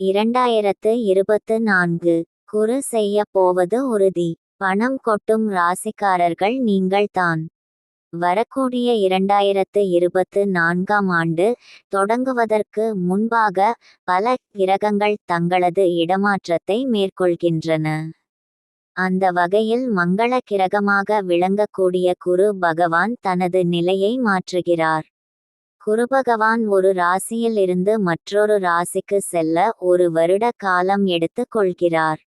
2024 குரு செய்ய போவது உறுதி. பணம் கொட்டும் ராசிக்காரர்கள் நீங்கள்தான். வரக்கூடிய 2024ஆம் ஆண்டு தொடங்குவதற்கு முன்பாக பல கிரகங்கள் தங்களது இடமாற்றத்தை மேற்கொள்கின்றன. அந்த வகையில் மங்கள கிரகமாக விளங்கக்கூடிய குரு பகவான் தனது நிலையை மாற்றுகிறார். குருபகவான் ஒரு ராசியில் இருந்து மற்றொரு ராசிக்கு செல்ல ஒரு வருட காலம் எடுத்துக் கொள்கிறார்.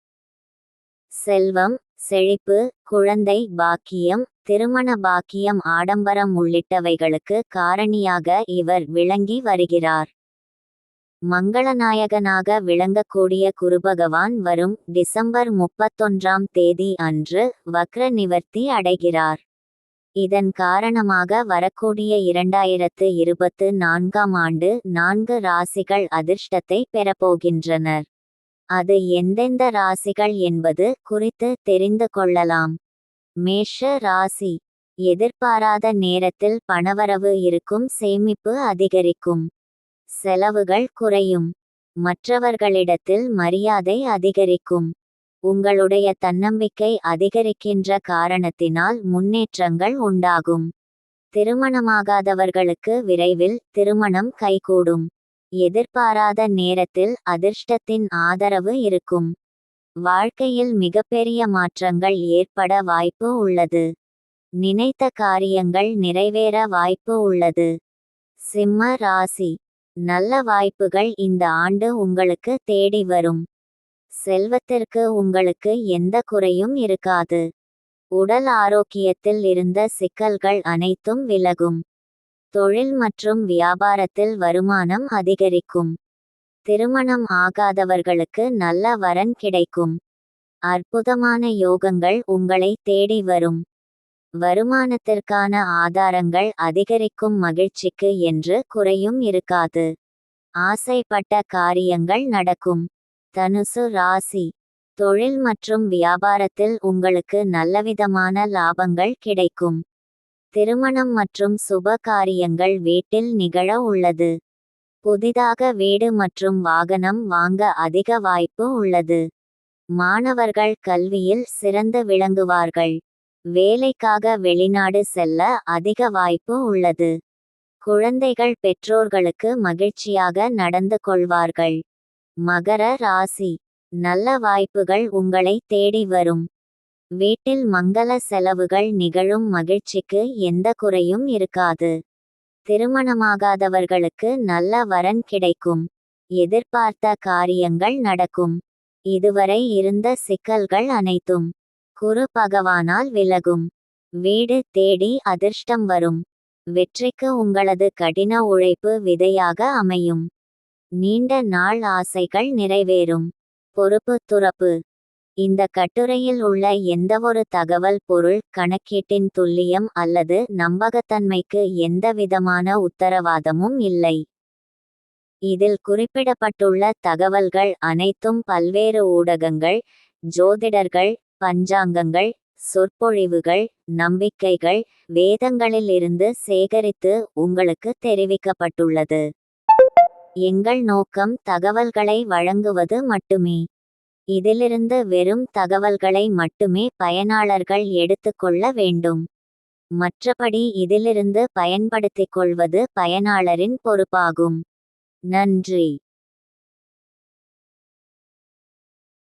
செல்வம், செழிப்பு, குழந்தை பாக்கியம், திருமண பாக்கியம், ஆடம்பரம் உள்ளிட்டவைகளுக்கு காரணியாக இவர் விளங்கி வருகிறார். மங்களநாயகனாக விளங்கக்கூடிய குருபகவான் வரும் டிசம்பர் 31ஆம் தேதி அன்று வக்ர நிவர்த்தி அடைகிறார். இதன் காரணமாக வரக்கூடிய 2024ஆம் ஆண்டு 4 ராசிகள் அதிர்ஷ்டத்தை பெறப்போகின்றனர். அது எந்தெந்த ராசிகள் என்பது குறித்து தெரிந்து கொள்ளலாம். மேஷ ராசி. எதிர்பாராத நேரத்தில் பணவரவு இருக்கும், சேமிப்பு அதிகரிக்கும், செலவுகள் குறையும், மற்றவர்களிடத்தில் மரியாதை அதிகரிக்கும். உங்களுடைய தன்னம்பிக்கை அதிகரிக்கின்ற காரணத்தினால் முன்னேற்றங்கள் உண்டாகும். திருமணமாகாதவர்களுக்கு விரைவில் திருமணம் கைகூடும். எதிர்பாராத நேரத்தில் அதிர்ஷ்டத்தின் ஆதரவு இருக்கும். வாழ்க்கையில் மிகப்பெரிய மாற்றங்கள் ஏற்பட வாய்ப்பு உள்ளது. நினைத்த காரியங்கள் நிறைவேற வாய்ப்பு உள்ளது. சிம்ம ராசி. நல்ல வாய்ப்புகள் இந்த ஆண்டு உங்களுக்கு தேடி வரும். செல்வத்திற்கு உங்களுக்கு எந்த குறையும் இருக்காது. உடல் ஆரோக்கியத்தில் இருந்த சிக்கல்கள் அனைத்தும் விலகும். தொழில் மற்றும் வியாபாரத்தில் வருமானம் அதிகரிக்கும். திருமணம் ஆகாதவர்களுக்கு நல்ல வரன் கிடைக்கும். அற்புதமான யோகங்கள் உங்களை தேடி வரும். வருமானத்திற்கான ஆதாரங்கள் அதிகரிக்கும். மகிழ்ச்சிக்கு என்று குறையும் இருக்காது. ஆசைப்பட்ட காரியங்கள் நடக்கும். தனுசு ராசி. தொழில் மற்றும் வியாபாரத்தில் உங்களுக்கு நல்லவிதமான லாபங்கள் கிடைக்கும். திருமணம் மற்றும் சுப காரியங்கள் வீட்டில் நிகழ உள்ளது. புதிதாக வீடு மற்றும் வாகனம் வாங்க அதிக வாய்ப்பு உள்ளது. மாணவர்கள் கல்வியில் சிறந்து விளங்குவார்கள். வேலைக்காக வெளிநாடு செல்ல அதிக வாய்ப்பு உள்ளது. குழந்தைகள் பெற்றோர்களுக்கு மகிழ்ச்சியாக நடந்து கொள்வார்கள். மகர ராசி. நல்ல வாய்ப்புகள் உங்களை தேடி வரும். வீட்டில் மங்கள செலவுகள் நிகழும். மகிழ்ச்சிக்கு எந்த குறையும் இருக்காது. திருமணமாகாதவர்களுக்கு நல்ல வரன் கிடைக்கும். எதிர்பார்த்த காரியங்கள் நடக்கும். இதுவரை இருந்த சிக்கல்கள் அனைத்தும் குரு பகவானால் விலகும். வீடு தேடி அதிர்ஷ்டம் வரும். வெற்றிக்கு உங்களது கடின உழைப்பு விதையாக அமையும். நீண்ட நாள் ஆசைகள் நிறைவேறும். பொறுப்பு துறப்பு. இந்த கட்டுரையில் உள்ள எந்தவொரு தகவல் பொருள் கணக்கீட்டின் துல்லியம் அல்லது நம்பகத்தன்மைக்கு எந்தவிதமான உத்தரவாதமும் இல்லை. இதில் குறிப்பிடப்பட்டுள்ள தகவல்கள் அனைத்தும் பல்வேறு ஊடகங்கள், ஜோதிடர்கள், பஞ்சாங்கங்கள், சொற்பொழிவுகள், நம்பிக்கைகள், வேதங்களில் இருந்து சேகரித்து உங்களுக்கு தெரிவிக்கப்பட்டுள்ளது. எங்கள் நோக்கம் தகவல்களை வழங்குவது மட்டுமே. இதிலிருந்து வெறும் தகவல்களை மட்டுமே பயனாளர்கள் எடுத்துக்கொள்ள வேண்டும். மற்றபடி இதிலிருந்து பயன்படுத்திக் கொள்வது பயனாளரின் பொறுப்பாகும். நன்றி.